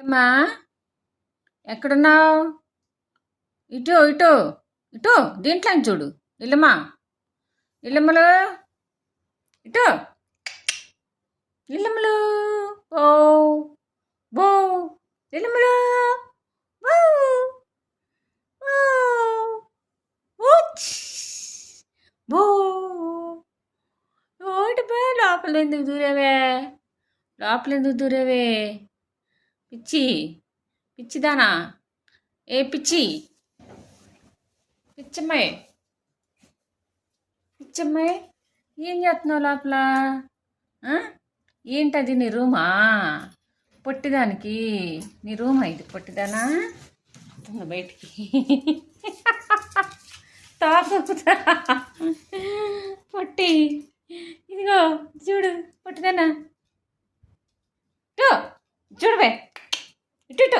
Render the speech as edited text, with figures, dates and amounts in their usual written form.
అమ్మా, ఎక్కడున్నావు? ఇటు ఇటు ఇటు దీంట్లో చూడు. ఇల్లమ్మా, ఇల్లమ్మలు, ఇటు ఇల్లమ్మలు, ఓ బో ఇల్లమ్మలు, బో ఓ ఊచ్, బో ఓటి బే. లోపల ఎందుకు దూరేవే? లోపల ఎందుకు దూరేవే? పిచ్చి పిచ్చిదానా? ఏ పిచ్చి పిచ్చమ్మాయి, పిచ్చమ్మాయి, ఏం చేస్తున్నావు లోపల? ఆ? ఏంటది, నీ రూమా? పొట్టిదానికి నీ రూమా ఇది? పొట్టిదానా బయటికి తాపుతా పొట్టి. ఇదిగో చూడు, పొట్టిదానా, చూడవే, ఇటు ఇటు